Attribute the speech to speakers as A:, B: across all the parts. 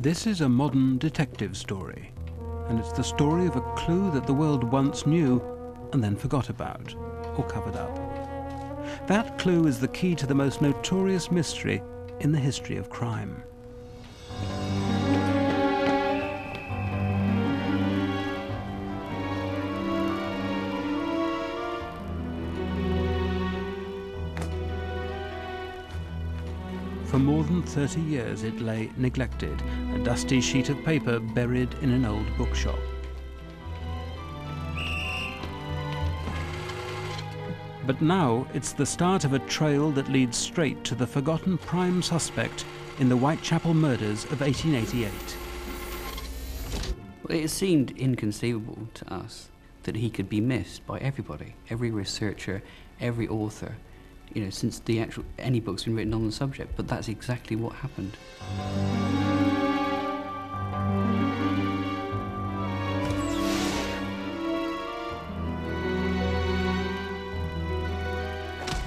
A: This is a modern detective story, and it's the story of a clue that the world once knew and then forgot about, or covered up. That clue is the key to the most notorious mystery in the history of crime. For more than 30 years it lay neglected, a dusty sheet of paper buried in an old bookshop. But now it's the start of a trail that leads straight to the forgotten prime suspect in the Whitechapel murders of 1888.
B: Well, it seemed inconceivable to us that he could be missed by everybody, every researcher, every author, you know, since any book's been written on the subject, but that's exactly what happened.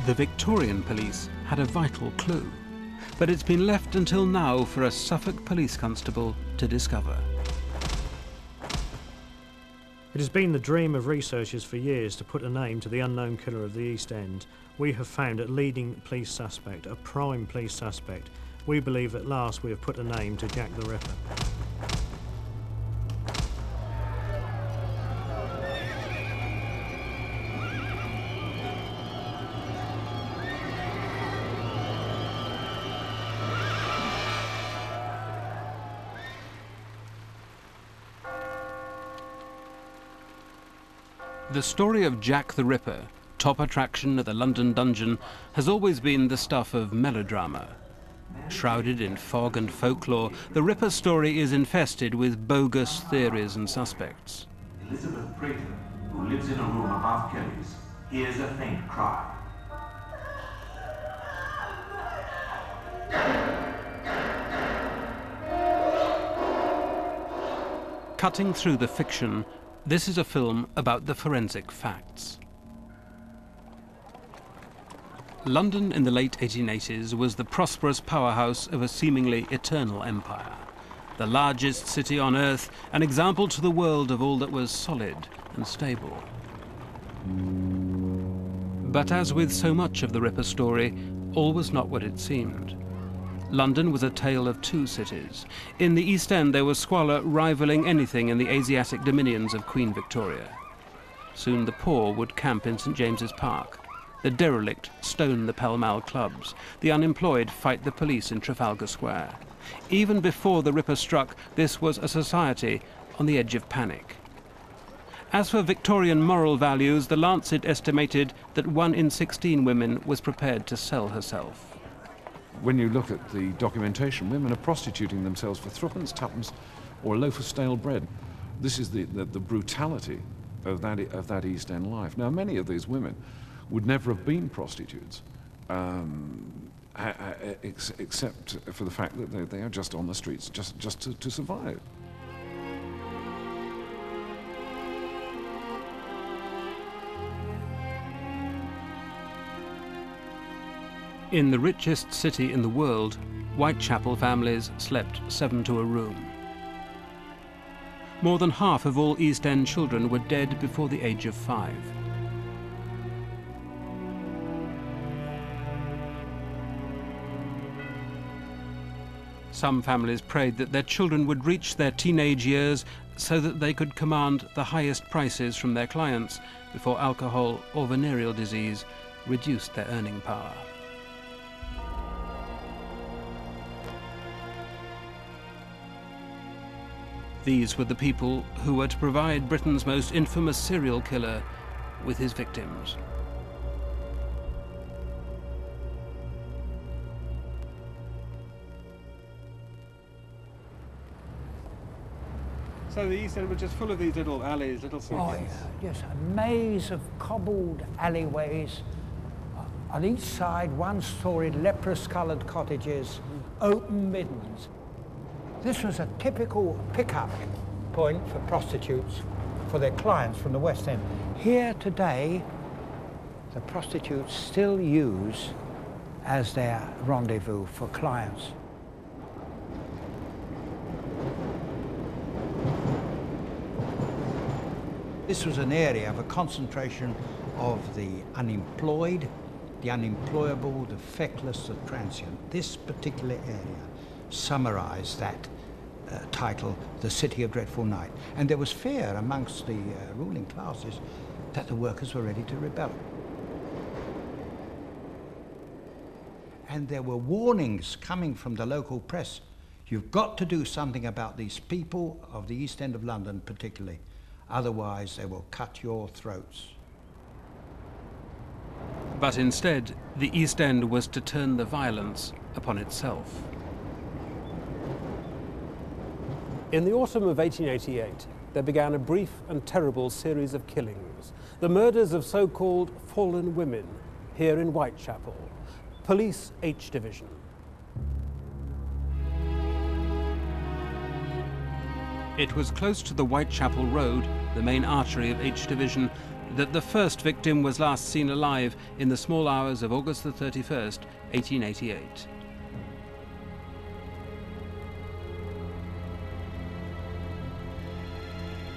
A: The Victorian police had a vital clue, but it's been left until now for a Suffolk police constable to discover.
C: It has been the dream of researchers for years to put a name to the unknown killer of the East End. We have found a leading police suspect, a prime police suspect. We believe at last we have put a name to Jack the Ripper.
A: The story of Jack the Ripper, top attraction at the London dungeon, has always been the stuff of melodrama. Shrouded in fog and folklore, the Ripper story is infested with bogus theories and suspects.
D: Elizabeth Creighton, who lives in a room above Kelly's, hears a faint cry.
A: Cutting through the fiction, this is a film about the forensic facts. London in the late 1880s was the prosperous powerhouse of a seemingly eternal empire. The largest city on earth, an example to the world of all that was solid and stable. But as with so much of the Ripper story, all was not what it seemed. London was a tale of two cities. In the East End there was squalor rivaling anything in the Asiatic dominions of Queen Victoria. Soon the poor would camp in St. James's Park. The derelict stone the Pall Mall clubs. The unemployed fight the police in Trafalgar Square. Even before the Ripper struck, this was a society on the edge of panic. As for Victorian moral values, the Lancet estimated that 1 in 16 women was prepared to sell herself.
E: When you look at the documentation, women are prostituting themselves for threepence, tuppence, or a loaf of stale bread. This is the brutality of that East End life. Now, many of these women would never have been prostitutes, except for the fact that they are just on the streets just to survive.
A: In the richest city in the world, Whitechapel families slept 7 to a room. More than half of all East End children were dead before the age of 5. Some families prayed that their children would reach their teenage years so that they could command the highest prices from their clients before alcohol or venereal disease reduced their earning power. These were the people who were to provide Britain's most infamous serial killer with his victims. So the East End was just full of these little alleys, little circuits.
F: Oh, yeah. Yes, a maze of cobbled alleyways. On each side, one-storied, leprous-coloured cottages, open middens. This was a typical pick-up point for prostitutes, for their clients from the West End. Here today, the prostitutes still use as their rendezvous for clients. This was an area of a concentration of the unemployed, the unemployable, the feckless, the transient. This particular area summarised that title, The City of Dreadful Night. And there was fear amongst the ruling classes that the workers were ready to rebel. And there were warnings coming from the local press. You've got to do something about these people of the East End of London particularly. Otherwise, they will cut your throats.
A: But instead, the East End was to turn the violence upon itself.
G: In the autumn of 1888, there began a brief and terrible series of killings. The murders of so-called fallen women here in Whitechapel. Police H Division.
A: It was close to the Whitechapel Road, the main artery of H Division, that the first victim was last seen alive in the small hours of August the 31st, 1888.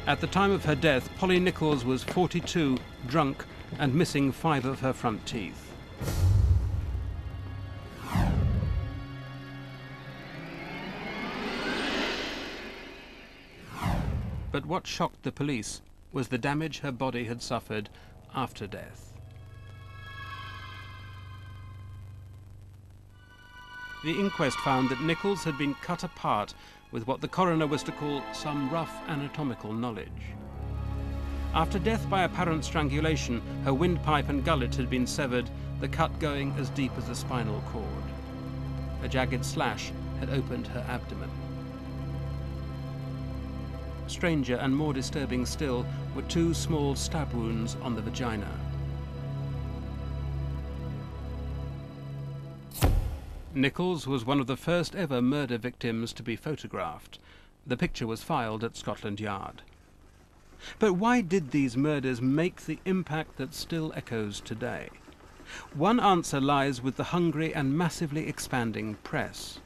A: At the time of her death, Polly Nichols was 42, drunk, and missing 5 of her front teeth. But what shocked the police was the damage her body had suffered after death. The inquest found that Nichols had been cut apart with what the coroner was to call some rough anatomical knowledge. After death by apparent strangulation, her windpipe and gullet had been severed, the cut going as deep as the spinal cord. A jagged slash had opened her abdomen. Stranger and more disturbing still were 2 small stab wounds on the vagina. Nichols was one of the first ever murder victims to be photographed. The picture was filed at Scotland Yard. But why did these murders make the impact that still echoes today? One answer lies with the hungry and massively expanding press.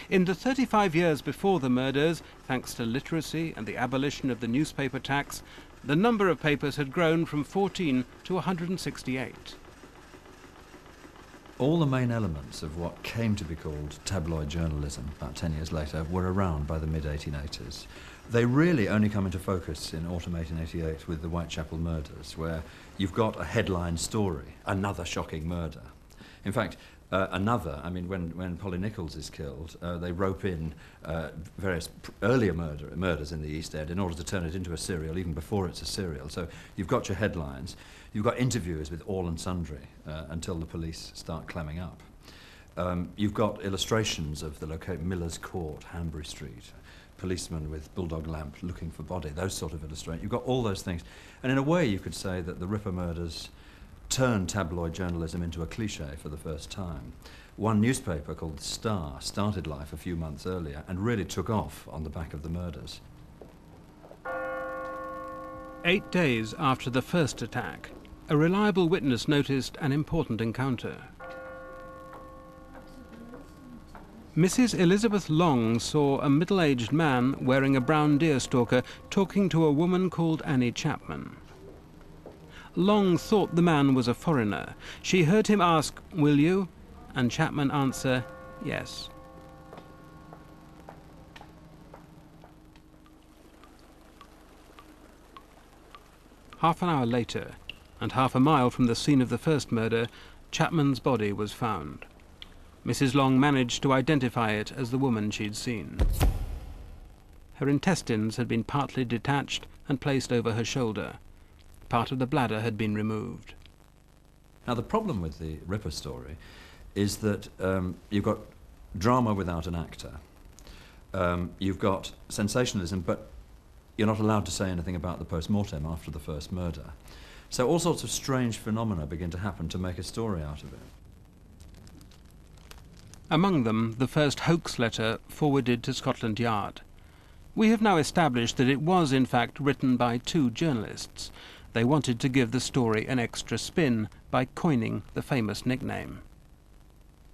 A: In the 35 years before the murders, thanks to literacy and the abolition of the newspaper tax, the number of papers had grown from 14 to 168.
H: All the main elements of what came to be called tabloid journalism about 10 years later were around by the mid-1880s. They really only come into focus in autumn 1888 with the Whitechapel murders, where you've got a headline story, another shocking murder. In fact, when Polly Nichols is killed, they rope in various earlier murders in the East End in order to turn it into a serial, even before it's a serial. So you've got your headlines, you've got interviews with all and sundry until the police start clamming up. You've got illustrations of the location, Miller's Court, Hanbury Street, policeman with bulldog lamp looking for body, those sort of illustrations. You've got all those things. And in a way you could say that the Ripper murders turned tabloid journalism into a cliché for the first time. One newspaper called The Star started life a few months earlier and really took off on the back of the murders.
A: 8 days after the first attack, a reliable witness noticed an important encounter. Mrs. Elizabeth Long saw a middle-aged man wearing a brown deerstalker talking to a woman called Annie Chapman. Long thought the man was a foreigner. She heard him ask, "Will you?" and Chapman answer, "Yes." Half an hour later, and half a mile from the scene of the first murder, Chapman's body was found. Mrs. Long managed to identify it as the woman she'd seen. Her intestines had been partly detached and placed over her shoulder. Part of the bladder had been removed.
H: Now the problem with the Ripper story is that you've got drama without an actor. You've got sensationalism, but you're not allowed to say anything about the post-mortem after the first murder. So all sorts of strange phenomena begin to happen to make a story out of it.
A: Among them, the first hoax letter forwarded to Scotland Yard. We have now established that it was in fact written by 2 journalists. They wanted to give the story an extra spin by coining the famous nickname.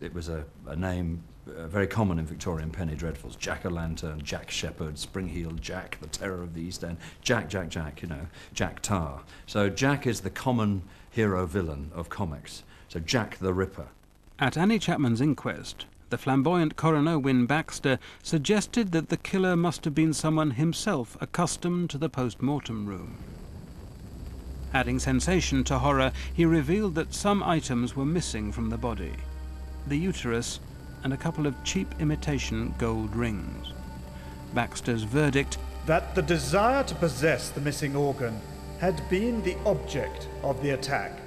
H: It was a name very common in Victorian penny dreadfuls. Jack-o'-lantern, Jack Shepherd, Spring-heeled Jack, the terror of the East End. Jack, you know, Jack Tar. So Jack is the common hero-villain of comics. So Jack the Ripper.
A: At Annie Chapman's inquest, the flamboyant coroner Wynne Baxter suggested that the killer must have been someone himself accustomed to the post-mortem room. Adding sensation to horror, he revealed that some items were missing from the body: the uterus and a couple of cheap imitation gold rings. Baxter's verdict:
I: that the desire to possess the missing organ had been the object of the attack,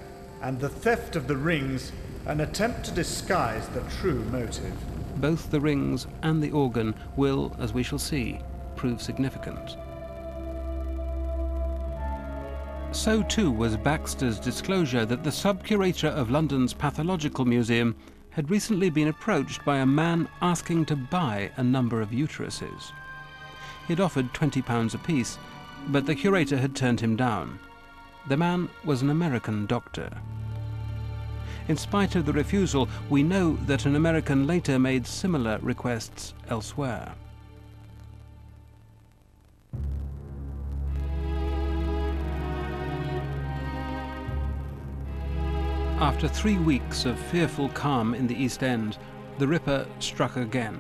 I: and the theft of the rings an attempt to disguise the true motive.
A: Both the rings and the organ will, as we shall see, prove significant. So too was Baxter's disclosure that the sub-curator of London's Pathological Museum had recently been approached by a man asking to buy a number of uteruses. He'd offered £20 apiece, but the curator had turned him down. The man was an American doctor. In spite of the refusal, we know that an American later made similar requests elsewhere. After 3 weeks of fearful calm in the East End, the Ripper struck again.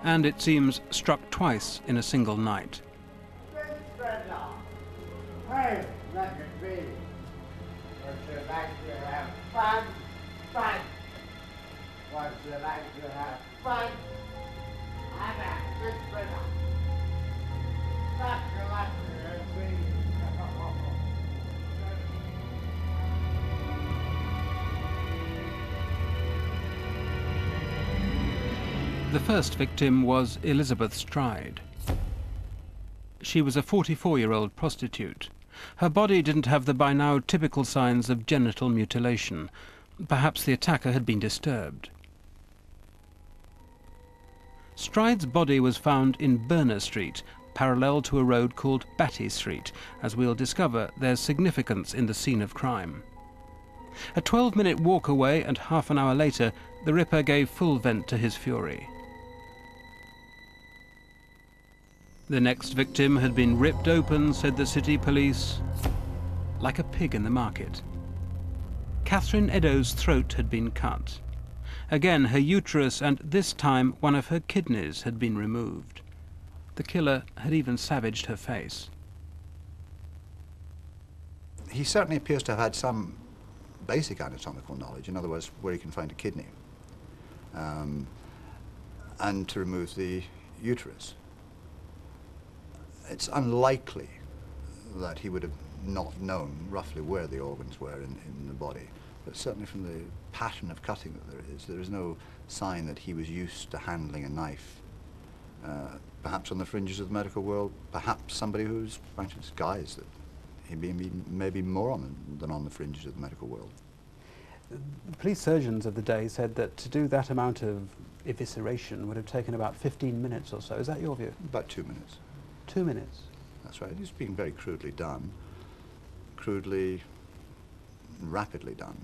A: And it seems struck twice in a single night.
J: Hey, let it be. Would you like to have fun? Fun. Would you like to have fun? I'm a good brother. Not to let it be.
A: The first victim was Elizabeth Stride. She was a 44-year-old prostitute. Her body didn't have the by now typical signs of genital mutilation. Perhaps the attacker had been disturbed. Stride's body was found in Berner Street, parallel to a road called Batty Street. As we'll discover, there's significance in the scene of crime. A 12-minute walk away and half an hour later, the Ripper gave full vent to his fury. The next victim had been ripped open, said the city police, like a pig in the market. Catherine Eddowes' throat had been cut. Again, her uterus and, this time, one of her kidneys had been removed. The killer had even savaged her face.
K: He certainly appears to have had some basic anatomical knowledge, in other words, where he can find a kidney, and to remove the uterus. It's unlikely that he would have not known roughly where the organs were in the body, but certainly from the pattern of cutting that there is no sign that he was used to handling a knife. Perhaps on the fringes of the medical world, perhaps somebody who's trying to disguise that he may be more than on the fringes of the medical world.
G: The police surgeons of the day said that to do that amount of evisceration would have taken about 15 minutes or so. Is that your view?
K: About 2 minutes.
G: 2 minutes?
K: That's right. It's been very crudely done. Crudely, rapidly done.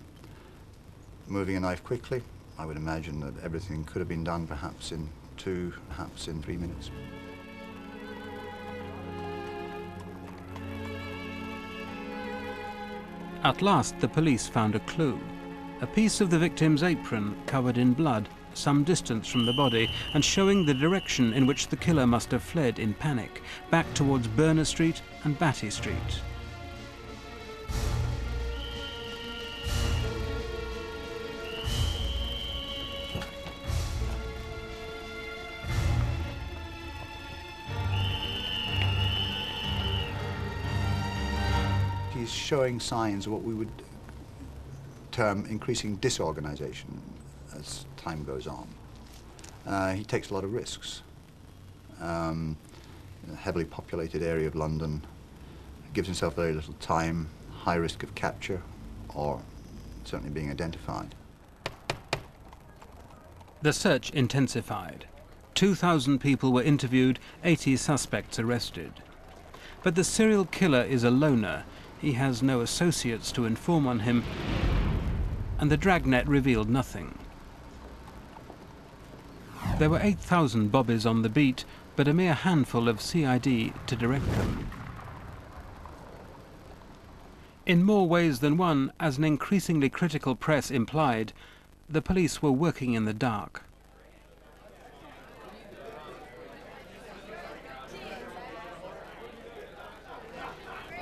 K: Moving a knife quickly, I would imagine that everything could have been done perhaps in 2, perhaps in 3 minutes.
A: At last, the police found a clue. A piece of the victim's apron covered in blood, some distance from the body, and showing the direction in which the killer must have fled in panic, back towards Berner Street and Batty Street.
K: He's showing signs of what we would term increasing disorganization as time goes on. He takes a lot of risks. In a heavily populated area of London, gives himself very little time, high risk of capture, or certainly being identified.
A: The search intensified. 2,000 people were interviewed, 80 suspects arrested. But the serial killer is a loner. He has no associates to inform on him, and the dragnet revealed nothing. There were 8,000 bobbies on the beat, but a mere handful of CID to direct them. In more ways than one, as an increasingly critical press implied, the police were working in the dark.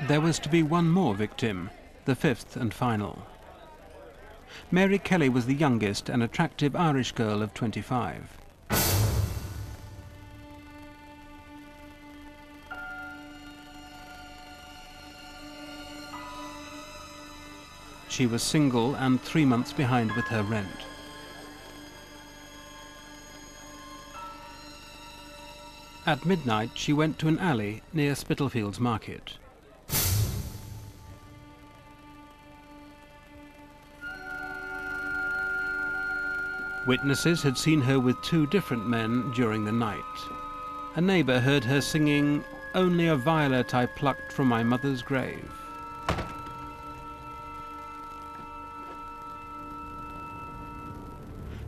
A: There was to be one more victim, the fifth and final. Mary Kelly was the youngest, an attractive Irish girl of 25. She was single and 3 months behind with her rent. At midnight, she went to an alley near Spitalfields Market. Witnesses had seen her with 2 different men during the night. A neighbour heard her singing, "Only a violet I plucked from my mother's grave."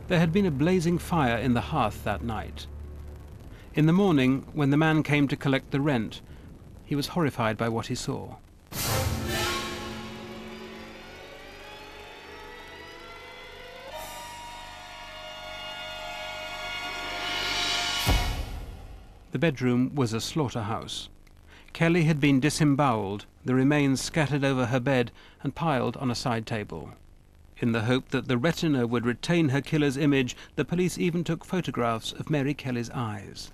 A: There had been a blazing fire in the hearth that night. In the morning, when the man came to collect the rent, he was horrified by what he saw. The bedroom was a slaughterhouse. Kelly had been disemboweled, the remains scattered over her bed and piled on a side table. In the hope that the retina would retain her killer's image, the police even took photographs of Mary Kelly's eyes.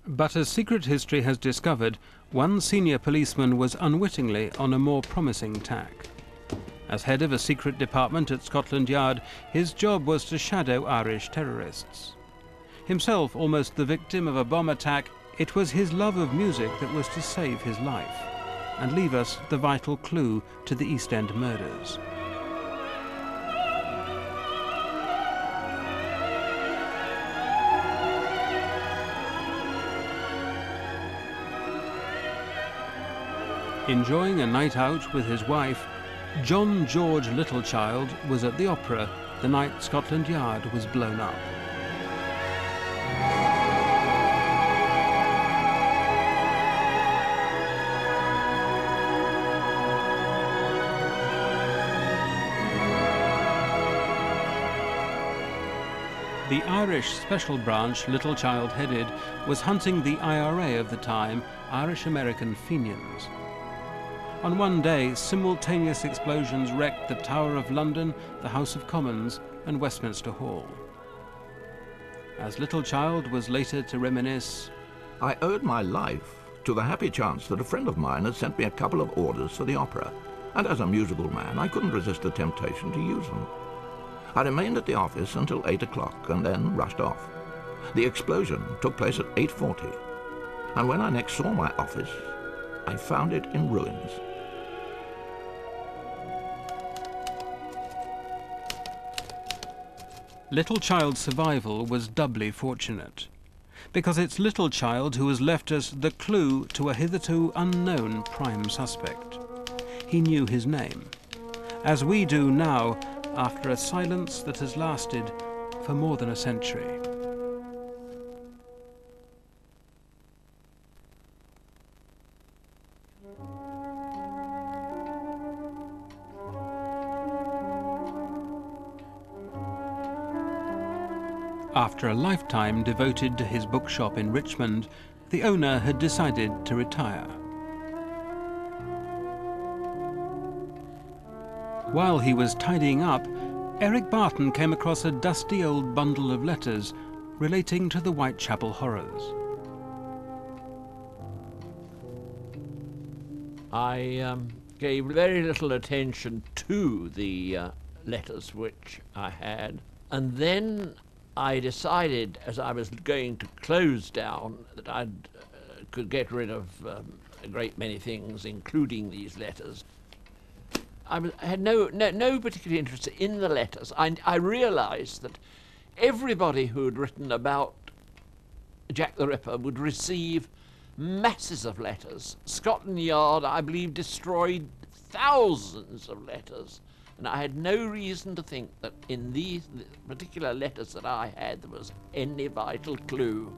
A: But as secret history has discovered, one senior policeman was unwittingly on a more promising tack. As head of a secret department at Scotland Yard, his job was to shadow Irish terrorists. Himself almost the victim of a bomb attack, it was his love of music that was to save his life and leave us the vital clue to the East End murders. Enjoying a night out with his wife, John George Littlechild was at the opera the night Scotland Yard was blown up. The Irish Special Branch Littlechild headed was hunting the IRA of the time, Irish-American Fenians. On one day, simultaneous explosions wrecked the Tower of London, the House of Commons and Westminster Hall. As Littlechild was later to reminisce,
L: "I owed my life to the happy chance that a friend of mine had sent me a couple of orders for the opera, and as a musical man I couldn't resist the temptation to use them. I remained at the office until 8 o'clock and then rushed off. The explosion took place at 8:40, and when I next saw my office, I found it in ruins."
A: Littlechild's survival was doubly fortunate, because it's Littlechild who has left us the clue to a hitherto unknown prime suspect. He knew his name, as we do now, after a silence that has lasted for more than a century. After a lifetime devoted to his bookshop in Richmond, the owner had decided to retire. While he was tidying up, Eric Barton came across a dusty old bundle of letters relating to the Whitechapel horrors.
M: I gave very little attention to the letters which I had, and then I decided, as I was going to close down, that I could get rid of a great many things, including these letters. I had no particular interest in the letters. I realized that everybody who had written about Jack the Ripper would receive masses of letters. Scotland Yard, I believe, destroyed thousands of letters And I had no reason to think that in these particular letters that I had there was any vital clue.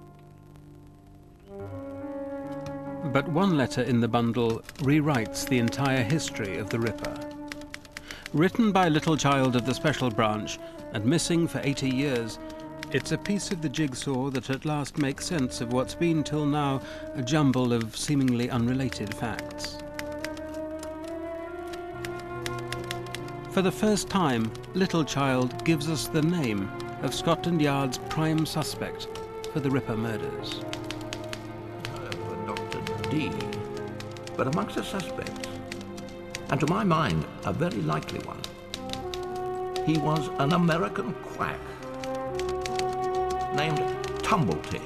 A: But one letter in the bundle rewrites the entire history of the Ripper. Written by Littlechild of the Special Branch and missing for 80 years, it's a piece of the jigsaw that at last makes sense of what's been till now a jumble of seemingly unrelated facts. For the first time, Littlechild gives us the name of Scotland Yard's prime suspect for the Ripper murders.
L: Dr. D, but amongst the suspects, and to my mind, a very likely one, he was an American quack named Tumblety,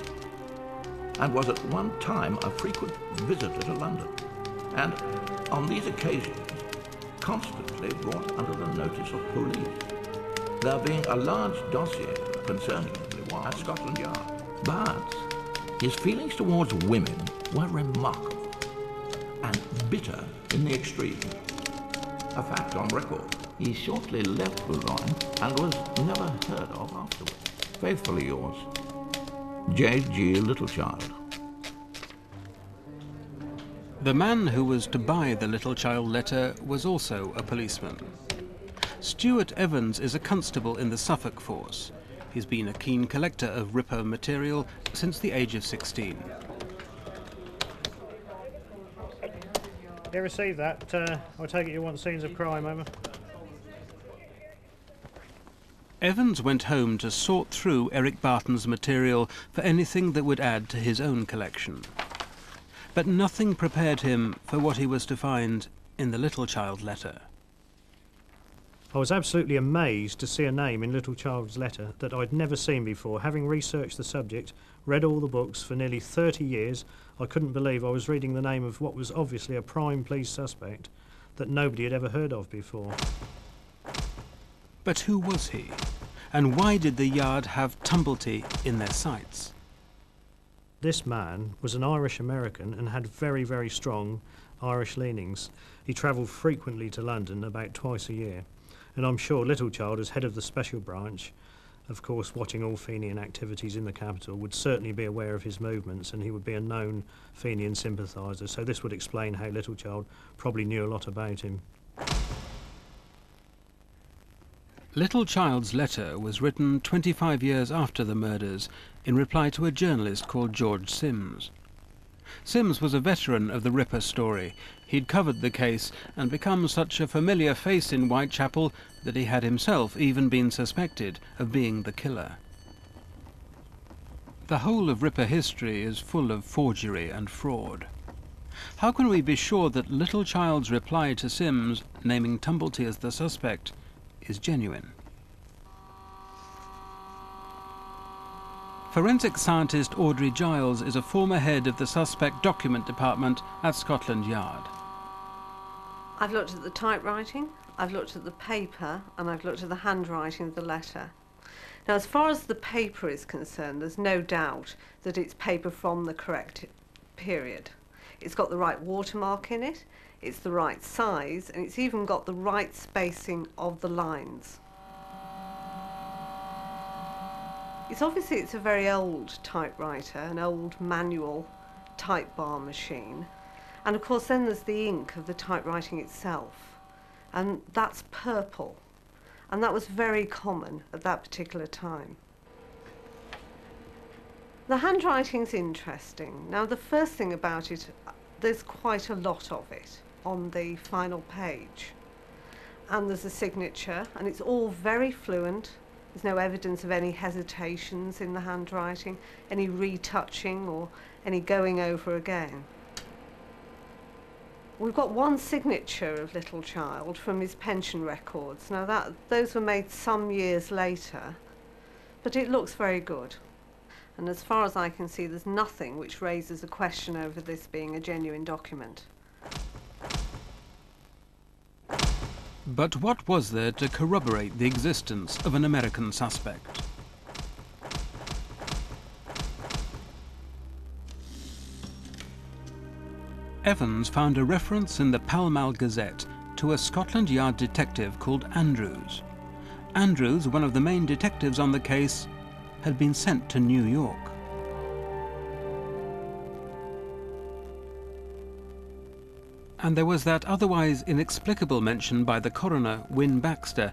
L: and was at one time a frequent visitor to London, and on these occasions constantly brought under the notice of police, there being a large dossier concerning him at Scotland Yard. But his feelings towards women were remarkable and bitter in the extreme. A fact on record. He shortly left Boulogne and was never heard of afterwards. Faithfully yours, J.G. Littlechild.
A: The man who was to buy the Littlechild letter was also a policeman. Stuart Evans is a constable in the Suffolk force. He's been a keen collector of Ripper material since the age of 16.
C: You received that? I take it you want scenes of crime, over?
A: Evans went home to sort through Eric Barton's material for anything that would add to his own collection. But nothing prepared him for what he was to find in the Littlechild letter.
C: I was absolutely amazed to see a name in Littlechild's letter that I'd never seen before. Having researched the subject, read all the books for nearly 30 years, I couldn't believe I was reading the name of what was obviously a prime police suspect that nobody had ever heard of before.
A: But who was he? And why did the Yard have Tumblety in their sights?
C: This man was an Irish American and had very, very strong Irish leanings. He travelled frequently to London, about twice a year. And I'm sure Littlechild, as head of the Special Branch, of course watching all Fenian activities in the capital, would certainly be aware of his movements, and he would be a known Fenian sympathiser. So this would explain how Littlechild probably knew a lot about him.
A: Littlechild's letter was written 25 years after the murders in reply to a journalist called George Sims. Sims was a veteran of the Ripper story. He'd covered the case and become such a familiar face in Whitechapel that he had himself even been suspected of being the killer. The whole of Ripper history is full of forgery and fraud. How can we be sure that Littlechild's reply to Sims, naming Tumblety as the suspect, is genuine? Forensic scientist Audrey Giles is a former head of the Suspect Document Department at Scotland Yard.
N: I've looked at the typewriting, I've looked at the paper, and I've looked at the handwriting of the letter. Now, as far as the paper is concerned, there's no doubt that it's paper from the correct period. It's got the right watermark in it, it's the right size, and it's even got the right spacing of the lines. It's a very old typewriter, an old manual type bar machine. And of course then there's the ink of the typewriting itself. And that's purple. And that was very common at that particular time. The handwriting's interesting. Now the first thing about it, there's quite a lot of it on the final page. And there's a signature, and it's all very fluent. There's no evidence of any hesitations in the handwriting, any retouching or any going over again. We've got one signature of Littlechild from his pension records. Now those were made some years later, but it looks very good. And as far as I can see, there's nothing which raises a question over this being a genuine document.
A: But what was there to corroborate the existence of an American suspect? Evans found a reference in the Pall Mall Gazette to a Scotland Yard detective called Andrews. Andrews, one of the main detectives on the case, had been sent to New York. And there was that otherwise inexplicable mention by the coroner, Wynne Baxter,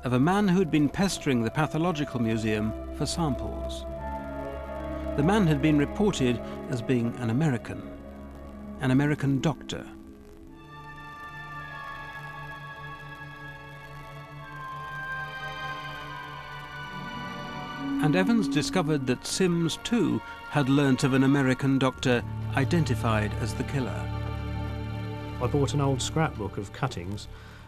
A: of a man who had been pestering the Pathological Museum for samples. The man had been reported as being an American doctor. And Evans discovered that Sims, too, had learnt of an American doctor identified as the killer.
C: I bought an old scrapbook of cuttings,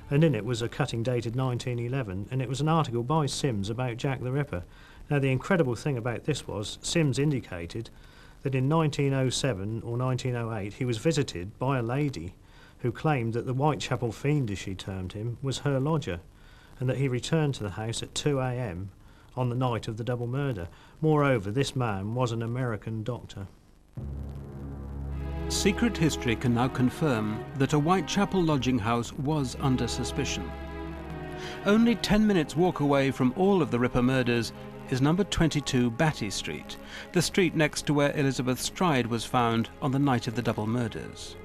C: and in it was a cutting dated 1911, and it was an article by Sims about Jack the Ripper. Now, the incredible thing about this was Sims indicated that in 1907 or 1908 he was visited by a lady who claimed that the Whitechapel fiend, as she termed him, was her lodger, and that he returned to the house at 2 a.m. on the night of the double murder. Moreover, this man was an American doctor.
A: Secret history can now confirm that a Whitechapel lodging house was under suspicion. Only 10 minutes walk away from all of the Ripper murders is number 22 Batty Street, the street next to where Elizabeth Stride was found on the night of the double murders.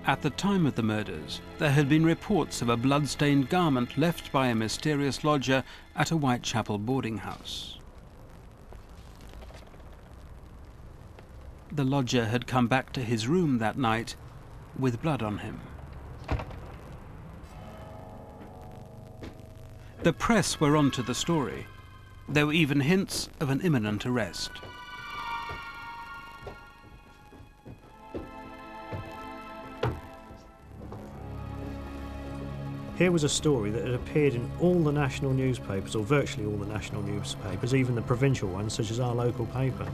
A: At the time of the murders, there had been reports of a blood-stained garment left by a mysterious lodger at a Whitechapel boarding house. The lodger had come back to his room that night with blood on him. The press were onto the story. There were even hints of an imminent arrest.
C: Here was a story that had appeared in all the national newspapers, or virtually all the national newspapers, even the provincial ones, such as our local paper.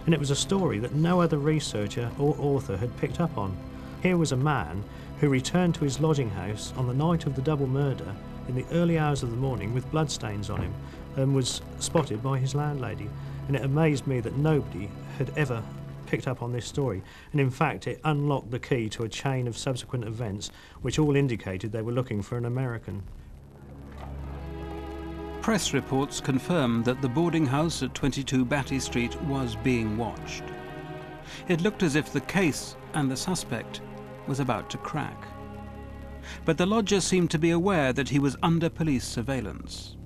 C: And it was a story that no other researcher or author had picked up on. Here was a man who returned to his lodging house on the night of the double murder in the early hours of the morning with bloodstains on him, and was spotted by his landlady. And it amazed me that nobody had ever picked up on this story, and in fact it unlocked the key to a chain of subsequent events which all indicated they were looking for an American.
A: Press reports confirmed that the boarding house at 22 Batty Street was being watched. It looked as if the case and the suspect was about to crack. But the lodger seemed to be aware that he was under police surveillance.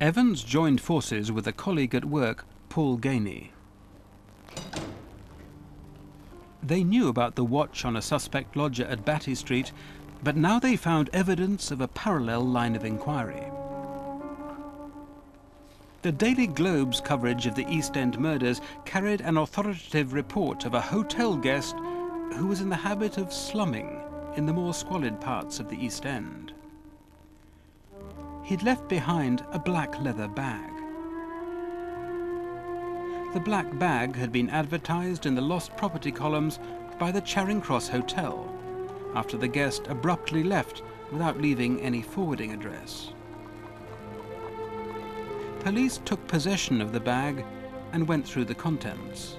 A: Evans joined forces with a colleague at work, Paul Gainey. They knew about the watch on a suspect lodger at Batty Street, but now they found evidence of a parallel line of inquiry. The Daily Globe's coverage of the East End murders carried an authoritative report of a hotel guest who was in the habit of slumming in the more squalid parts of the East End. He'd left behind a black leather bag. The black bag had been advertised in the lost property columns by the Charing Cross Hotel after the guest abruptly left without leaving any forwarding address. Police took possession of the bag and went through the contents.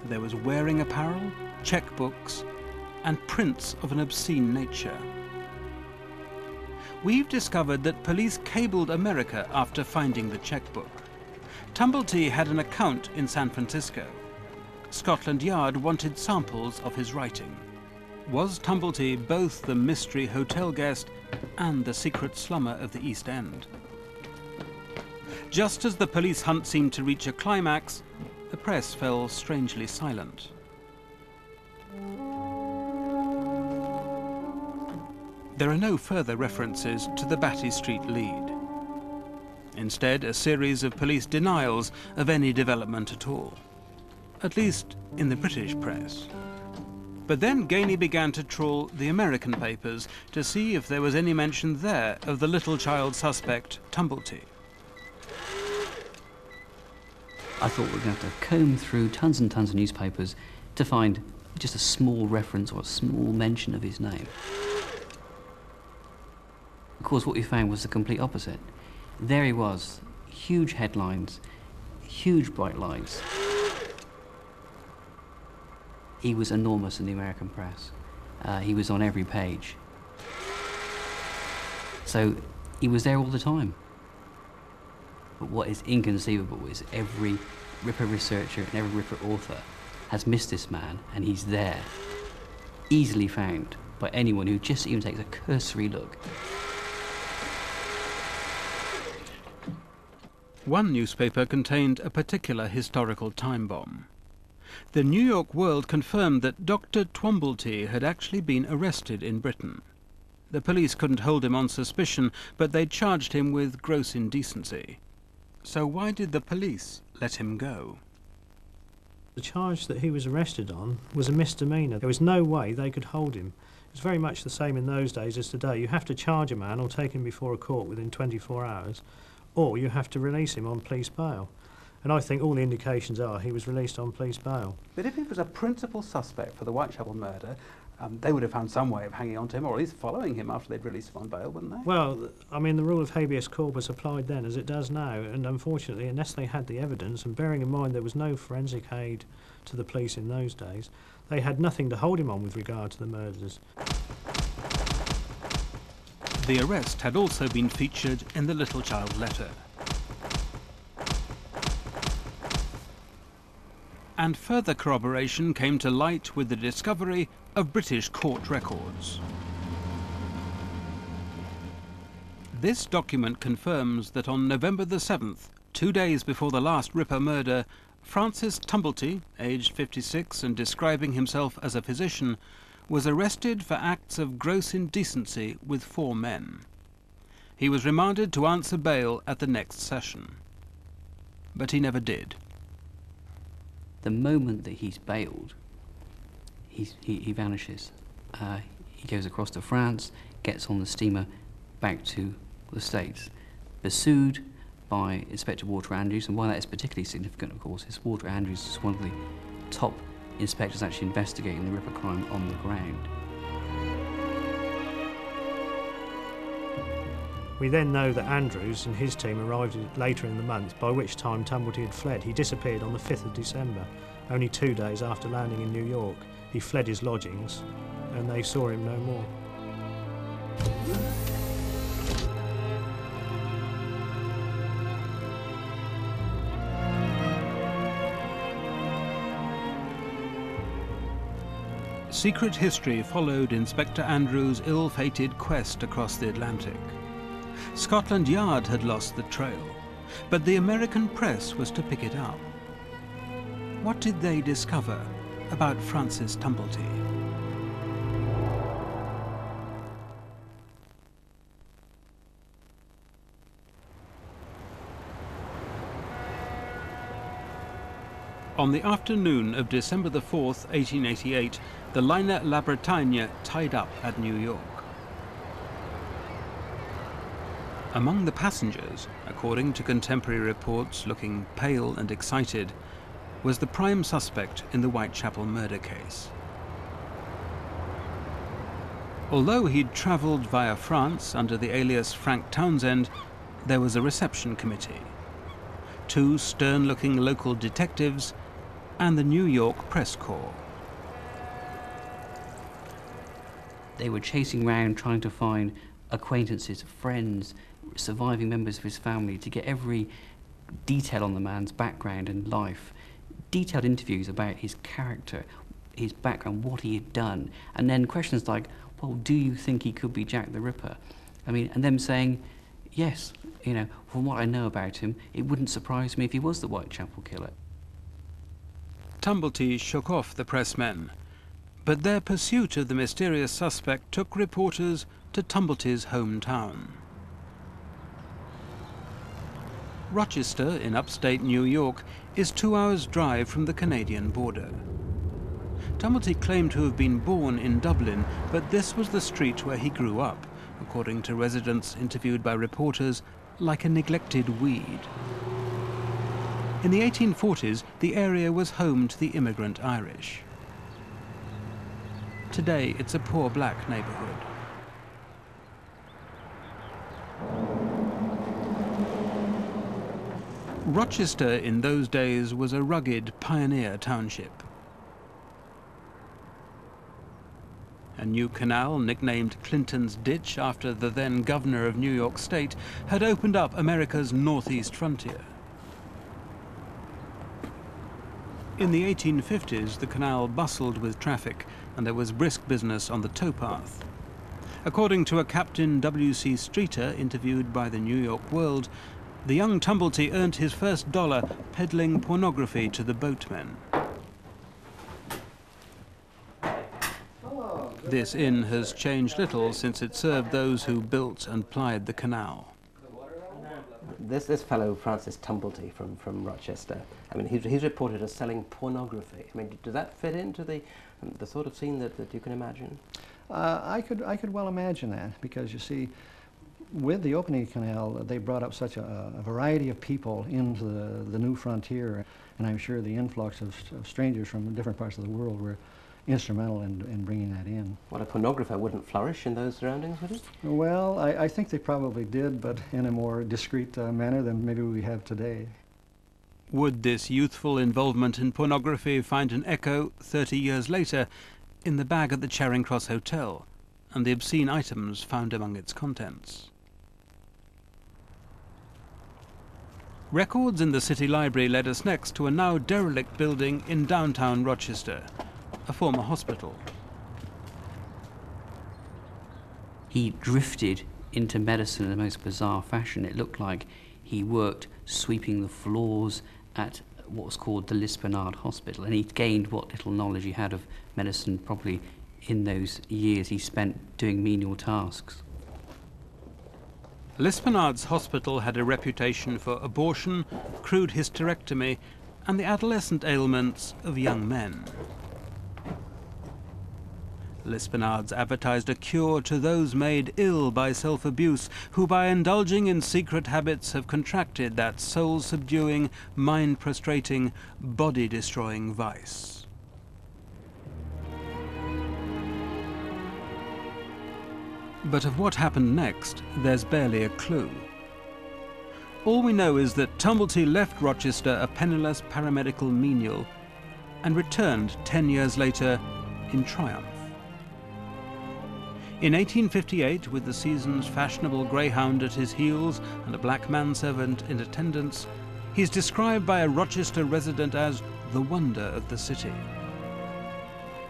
A: There was wearing apparel, checkbooks, and prints of an obscene nature. We've discovered that police cabled America after finding the checkbook. Tumblety had an account in San Francisco. Scotland Yard wanted samples of his writing. Was Tumblety both the mystery hotel guest and the secret slummer of the East End? Just as the police hunt seemed to reach a climax, the press fell strangely silent. There are no further references to the Batty Street lead. Instead, a series of police denials of any development at all, at least in the British press. But then Gainey began to trawl the American papers to see if there was any mention there of the little child suspect, Tumblety.
B: I thought we were going to have to comb through tons and tons of newspapers to find just a small reference or a small mention of his name. Of course, what we found was the complete opposite. There he was, huge headlines, huge bright lights. He was enormous in the American press. He was on every page. So he was there all the time. But what is inconceivable is every Ripper researcher and every Ripper author has missed this man, and he's there, easily found by anyone who just even takes a cursory look.
A: One newspaper contained a particular historical time bomb. The New York World confirmed that Dr. Twomblety had actually been arrested in Britain. The police couldn't hold him on suspicion, but they charged him with gross indecency. So why did the police let him go?
C: The charge that he was arrested on was a misdemeanour. There was no way they could hold him. It was very much the same in those days as today. You have to charge a man or take him before a court within 24 hours, or you have to release him on police bail. And I think all the indications are he was released on police bail.
O: But if he was a principal suspect for the Whitechapel murder, they would have found some way of hanging on to him, or at least following him after they'd released him on bail, wouldn't they?
C: Well, I mean, the rule of habeas corpus applied then as it does now, and unfortunately, unless they had the evidence, and bearing in mind there was no forensic aid to the police in those days, they had nothing to hold him on with regard to the murders.
A: The arrest had also been featured in the Little Child letter. And further corroboration came to light with the discovery of British court records. This document confirms that on November the 7th, 2 days before the last Ripper murder, Francis Tumblety, aged 56 and describing himself as a physician, was arrested for acts of gross indecency with 4 men. He was remanded to answer bail at the next session. But he never did.
B: The moment that he's bailed, he vanishes. He goes across to France, gets on the steamer back to the States, pursued by Inspector Walter Andrews, and why that is particularly significant, of course, is Walter Andrews is one of the top inspectors actually investigating the Ripper crime on the ground.
C: We then know that Andrews and his team arrived later in the month, by which time Tumblety had fled. He disappeared on the 5th of December, only 2 days after landing in New York. He fled his lodgings, and they saw him no more.
A: Secret history followed Inspector Andrews' ill-fated quest across the Atlantic. Scotland Yard had lost the trail, but the American press was to pick it up. What did they discover about Francis Tumblety? On the afternoon of December the 4th, 1888, the liner La Bretagne tied up at New York. Among the passengers, according to contemporary reports looking pale and excited, was the prime suspect in the Whitechapel murder case. Although he'd travelled via France under the alias Frank Townsend, there was a reception committee. 2 stern-looking local detectives and the New York press corps.
B: They were chasing around trying to find acquaintances, friends, surviving members of his family to get every detail on the man's background and life. Detailed interviews about his character, his background, what he had done, and then questions like, well, do you think he could be Jack the Ripper? I mean, and them saying, yes, you know, from what I know about him, it wouldn't surprise me if he was the Whitechapel killer.
A: Tumblety shook off the pressmen, but their pursuit of the mysterious suspect took reporters to Tumblety's hometown. Rochester, in upstate New York, is 2 hours' drive from the Canadian border. Tumblety claimed to have been born in Dublin, but this was the street where he grew up, according to residents interviewed by reporters, like a neglected weed. In the 1840s, the area was home to the immigrant Irish. Today, it's a poor black neighborhood. Rochester in those days was a rugged pioneer township. A new canal, nicknamed Clinton's Ditch after the then governor of New York State, had opened up America's northeast frontier. In the 1850s, the canal bustled with traffic, and there was brisk business on the towpath. According to a Captain W.C. Streeter interviewed by the New York World, the young Tumblety earned his first dollar peddling pornography to the boatmen. This inn has changed little since it served those who built and plied the canal.
P: This fellow, Francis Tumblety from Rochester, I mean, he's reported as selling pornography. I mean, does that fit into the sort of scene that you can imagine?
Q: I could well imagine that, because you see, with the opening canal, they brought up such a variety of people into the new frontier, and I'm sure the influx of strangers from different parts of the world were instrumental in bringing that in.
P: Well, a pornographer wouldn't flourish in those surroundings, would he?
Q: Well, I think they probably did, but in a more discreet manner than maybe we have today.
A: Would this youthful involvement in pornography find an echo 30 years later in the bag at the Charing Cross Hotel and the obscene items found among its contents? Records in the City Library led us next to a now derelict building in downtown Rochester, a former hospital.
B: He drifted into medicine in the most bizarre fashion. It looked like he worked sweeping the floors at what was called the Lispenard Hospital, and he gained what little knowledge he had of medicine probably in those years he spent doing menial tasks.
A: Lispenard's hospital had a reputation for abortion, crude hysterectomy, and the adolescent ailments of young men. Lispenard's advertised a cure to those made ill by self-abuse, who by indulging in secret habits have contracted that soul-subduing, mind-prostrating, body-destroying vice. But of what happened next, there's barely a clue. All we know is that Tumblety left Rochester a penniless paramedical menial and returned 10 years later in triumph. In 1858, with the season's fashionable greyhound at his heels and a black manservant in attendance, he's described by a Rochester resident as the wonder of the city.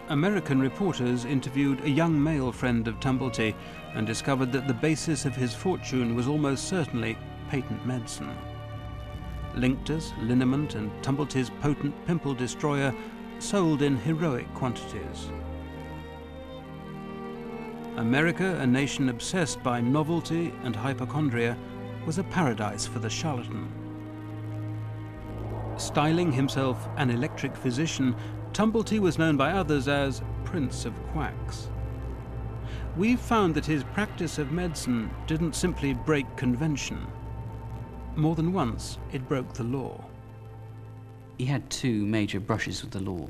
A: American reporters interviewed a young male friend of Tumblety and discovered that the basis of his fortune was almost certainly patent medicine. Linctus, liniment, and Tumblety's potent pimple destroyer sold in heroic quantities. America, a nation obsessed by novelty and hypochondria, was a paradise for the charlatan. Styling himself an electric physician, Tumblety was known by others as Prince of Quacks. We've found that his practice of medicine didn't simply break convention. More than once, it broke the law.
B: He had two major brushes with the law.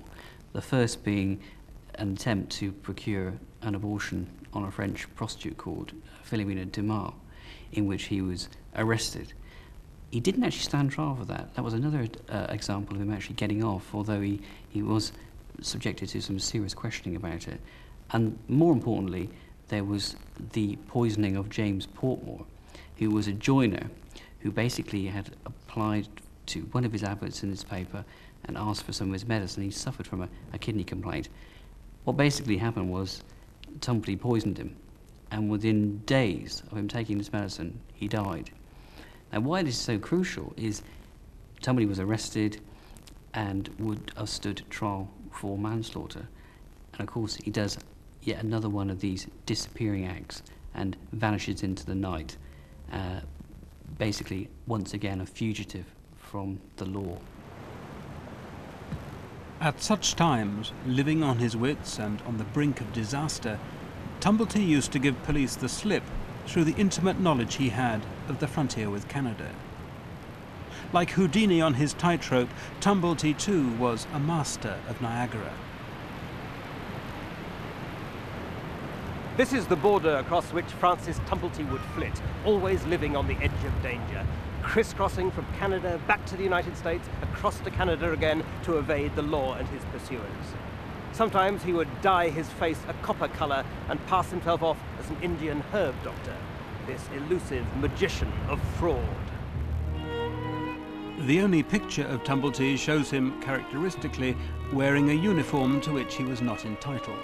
B: The first being an attempt to procure an abortion on a French prostitute called Philomena Dumas, in which he was arrested. He didn't actually stand trial for that. That was another example of him actually getting off, although he was subjected to some serious questioning about it. And more importantly, there was the poisoning of James Portmore, who was a joiner who basically had applied to one of his adverts in his paper and asked for some of his medicine. He suffered from a kidney complaint. What basically happened was Tumblety poisoned him, and within days of him taking this medicine, he died. Now, why this is so crucial is Tumblety was arrested and would have stood trial for manslaughter. And of course, he does yet another one of these disappearing acts and vanishes into the night, basically, once again, a fugitive from the law.
A: At such times, living on his wits and on the brink of disaster, Tumblety used to give police the slip through the intimate knowledge he had of the frontier with Canada. Like Houdini on his tightrope, Tumblety too was a master of Niagara.
R: This is the border across which Francis Tumblety would flit, always living on the edge of danger, crisscrossing from Canada back to the United States, across to Canada again to evade the law and his pursuers. Sometimes he would dye his face a copper colour and pass himself off as an Indian herb doctor, this elusive magician of fraud.
A: The only picture of Tumblety shows him characteristically wearing a uniform to which he was not entitled.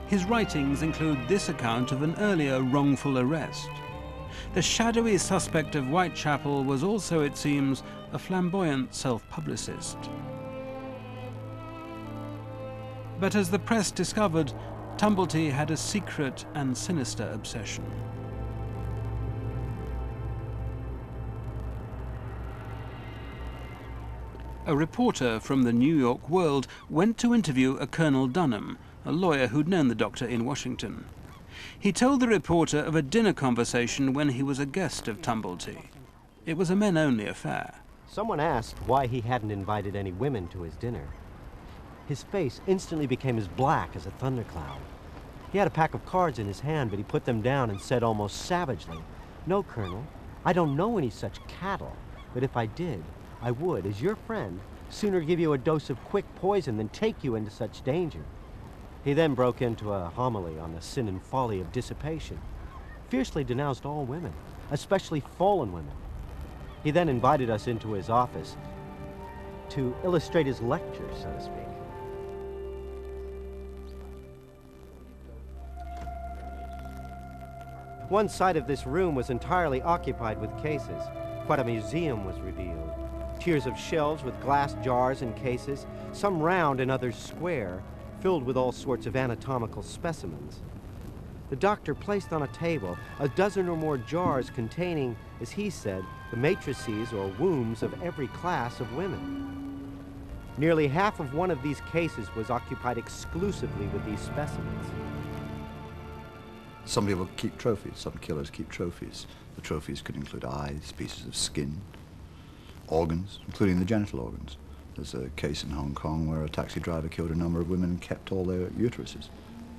A: His writings include this account of an earlier wrongful arrest. The shadowy suspect of Whitechapel was also, it seems, a flamboyant self-publicist. But as the press discovered, Tumblety had a secret and sinister obsession. A reporter from the New York World went to interview a Colonel Dunham, a lawyer who'd known the doctor in Washington. He told the reporter of a dinner conversation when he was a guest of Tumblety. It was a men-only affair.
S: Someone asked why he hadn't invited any women to his dinner. His face instantly became as black as a thundercloud. He had a pack of cards in his hand, but he put them down and said almost savagely, "No, Colonel, I don't know any such cattle, but if I did, I would, as your friend, sooner give you a dose of quick poison than take you into such danger." He then broke into a homily on the sin and folly of dissipation, fiercely denounced all women, especially fallen women. He then invited us into his office to illustrate his lecture, so to speak. One side of this room was entirely occupied with cases. Quite a museum was revealed. Tiers of shelves with glass jars and cases, some round and others square, filled with all sorts of anatomical specimens. The doctor placed on a table a dozen or more jars containing, as he said, the matrices or wombs of every class of women. Nearly half of one of these cases was occupied exclusively with these specimens.
K: Some people keep trophies, some killers keep trophies. The trophies could include eyes, pieces of skin, organs, including the genital organs. There's a case in Hong Kong where a taxi driver killed a number of women and kept all their uteruses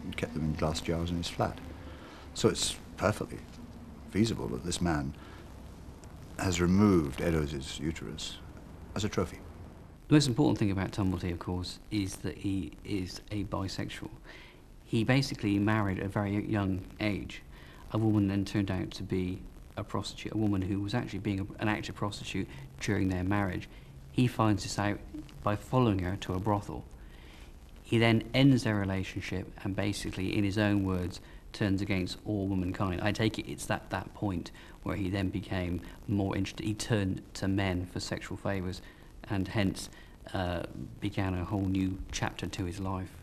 K: and kept them in glass jars in his flat. So it's perfectly feasible that this man has removed Eddowes' uterus as a trophy.
B: The most important thing about Tumblety, of course, is that he is a bisexual. He basically married at a very young age a woman then turned out to be a prostitute, a woman who was actually being an active prostitute during their marriage. He finds this out by following her to a brothel. He then ends their relationship and basically, in his own words, turns against all womankind. I take it it's that point where he then became more interested. He turned to men for sexual favours and hence began a whole new chapter to his life.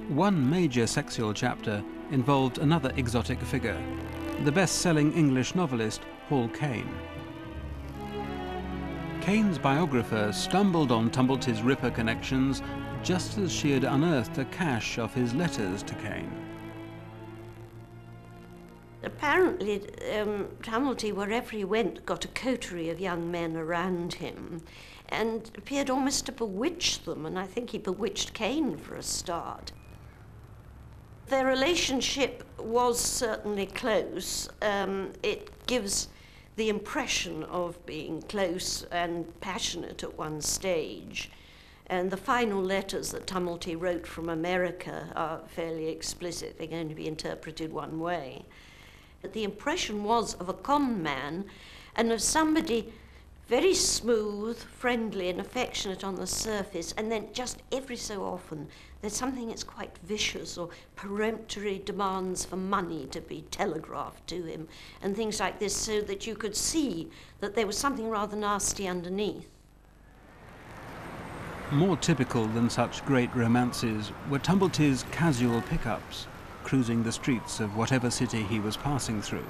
A: One major sexual chapter involved another exotic figure, the best-selling English novelist Hall Caine. Caine's biographer stumbled on Tumblety's Ripper connections just as she had unearthed a cache of his letters to Caine.
T: Apparently, Tumblety, wherever he went, got a coterie of young men around him and appeared almost to bewitch them, and I think he bewitched Caine for a start. Their relationship was certainly close. It gives the impression of being close and passionate at one stage. And the final letters that Tumblety wrote from America are fairly explicit. They're going to be interpreted one way. But the impression was of a common man and of somebody very smooth, friendly and affectionate on the surface, and then just every so often there's something that's quite vicious or peremptory demands for money to be telegraphed to him and things like this, so that you could see that there was something rather nasty underneath.
A: More typical than such great romances were Tumblety's casual pickups, cruising the streets of whatever city he was passing through.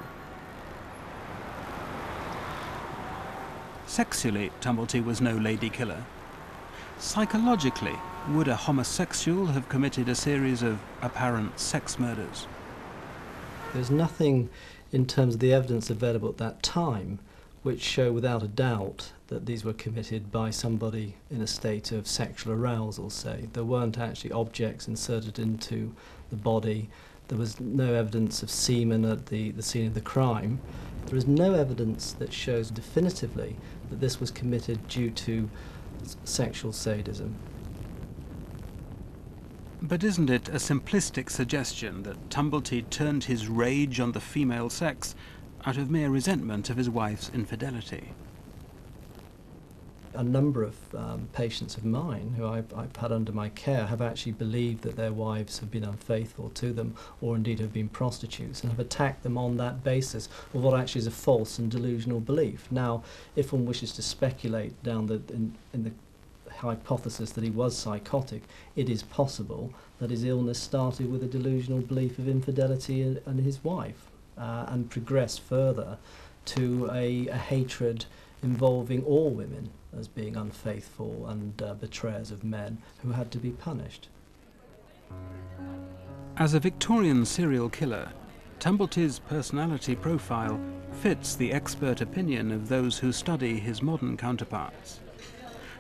A: Sexually, Tumblety was no lady killer. Psychologically, would a homosexual have committed a series of apparent sex murders?
U: There's nothing in terms of the evidence available at that time which show without a doubt that these were committed by somebody in a state of sexual arousal, say. There weren't actually objects inserted into the body. There was no evidence of semen at the scene of the crime. There is no evidence that shows definitively that this was committed due to sexual sadism.
A: But isn't it a simplistic suggestion that Tumblety turned his rage on the female sex out of mere resentment of his wife's infidelity?
U: A number of patients of mine who I've had under my care have actually believed that their wives have been unfaithful to them, or indeed have been prostitutes, and have attacked them on that basis of what actually is a false and delusional belief. Now, if one wishes to speculate down in the hypothesis that he was psychotic, it is possible that his illness started with a delusional belief of infidelity and his wife, and progressed further to a hatred involving all women as being unfaithful and betrayers of men who had to be punished.
A: As a Victorian serial killer, Tumblety's personality profile fits the expert opinion of those who study his modern counterparts.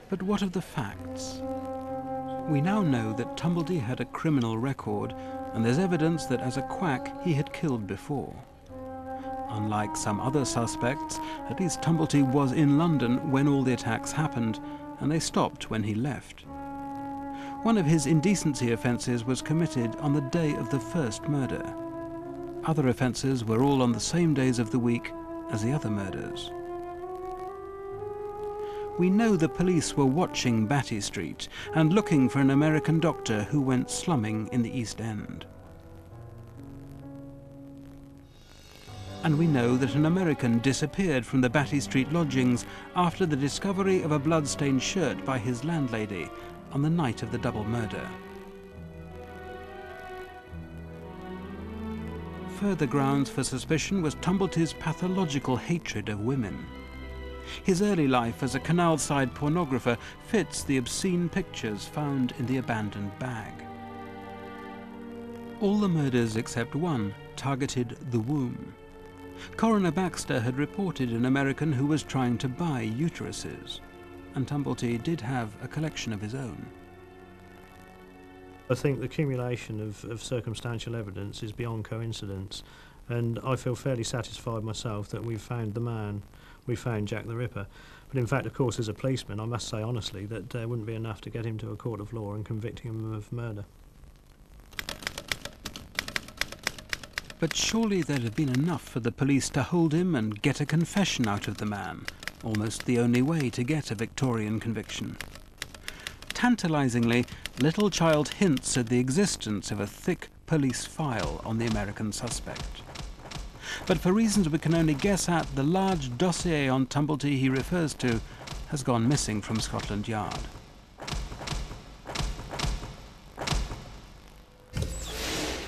A: But what of the facts? We now know that Tumblety had a criminal record, and there's evidence that as a quack he had killed before. Unlike some other suspects, at least Tumblety was in London when all the attacks happened, and they stopped when he left. One of his indecency offences was committed on the day of the first murder. Other offences were all on the same days of the week as the other murders. We know the police were watching Batty Street and looking for an American doctor who went slumming in the East End. And we know that an American disappeared from the Batty Street lodgings after the discovery of a blood-stained shirt by his landlady on the night of the double murder. Further grounds for suspicion was Tumblety's pathological hatred of women. His early life as a canal-side pornographer fits the obscene pictures found in the abandoned bag. All the murders except one targeted the womb. Coroner Baxter had reported an American who was trying to buy uteruses, and Tumblety did have a collection of his own.
C: I think the accumulation of circumstantial evidence is beyond coincidence, and I feel fairly satisfied myself that we've found the man, we found Jack the Ripper. But in fact, of course, as a policeman, I must say honestly that there wouldn't be enough to get him to a court of law and convicting him of murder.
A: But surely there'd have been enough for the police to hold him and get a confession out of the man, almost the only way to get a Victorian conviction. Tantalizingly, Littlechild hints at the existence of a thick police file on the American suspect. But for reasons we can only guess at, the large dossier on Tumblety he refers to has gone missing from Scotland Yard.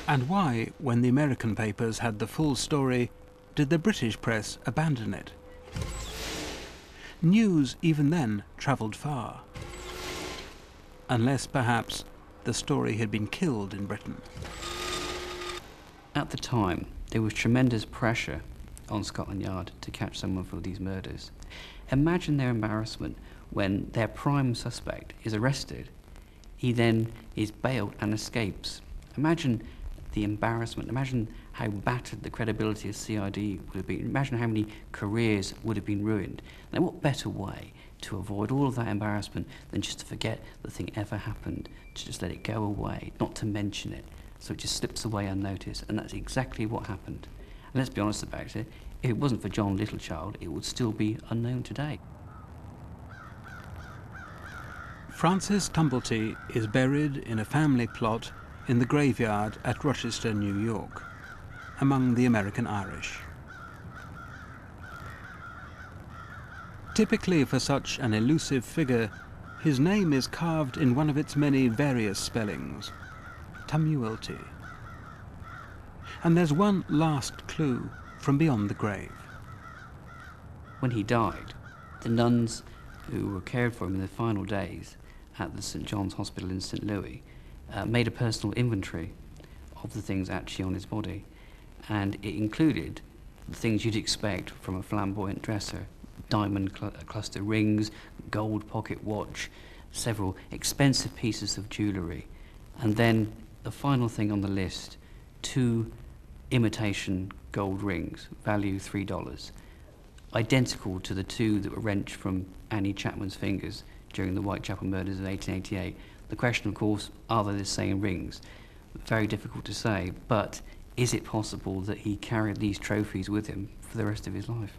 A: And why, when the American papers had the full story, did the British press abandon it? News, even then, travelled far. Unless, perhaps, the story had been killed in Britain.
B: At the time, there was tremendous pressure on Scotland Yard to catch someone for these murders. Imagine their embarrassment when their prime suspect is arrested. He then is bailed and escapes. Imagine the embarrassment. Imagine how battered the credibility of CID would have been. Imagine how many careers would have been ruined. Now, what better way to avoid all of that embarrassment than just to forget the thing ever happened, to just let it go away, not to mention it, so it just slips away unnoticed, and that's exactly what happened. And let's be honest about it, if it wasn't for John Littlechild, it would still be unknown today.
A: Francis Tumblety is buried in a family plot in the graveyard at Rochester, New York, among the American Irish. Typically for such an elusive figure, his name is carved in one of its many various spellings, Tumuelty. And there's one last clue from beyond the grave.
B: When he died, the nuns who were cared for him in the final days at the St. John's Hospital in St. Louis made a personal inventory of the things actually on his body, and it included the things you'd expect from a flamboyant dresser: diamond cluster rings, gold pocket watch, several expensive pieces of jewellery, and then the final thing on the list, 2 imitation gold rings, value $3, identical to the 2 that were wrenched from Annie Chapman's fingers during the Whitechapel murders of 1888. The question, of course, are they the same rings? Very difficult to say, but is it possible that he carried these trophies with him for the rest of his life?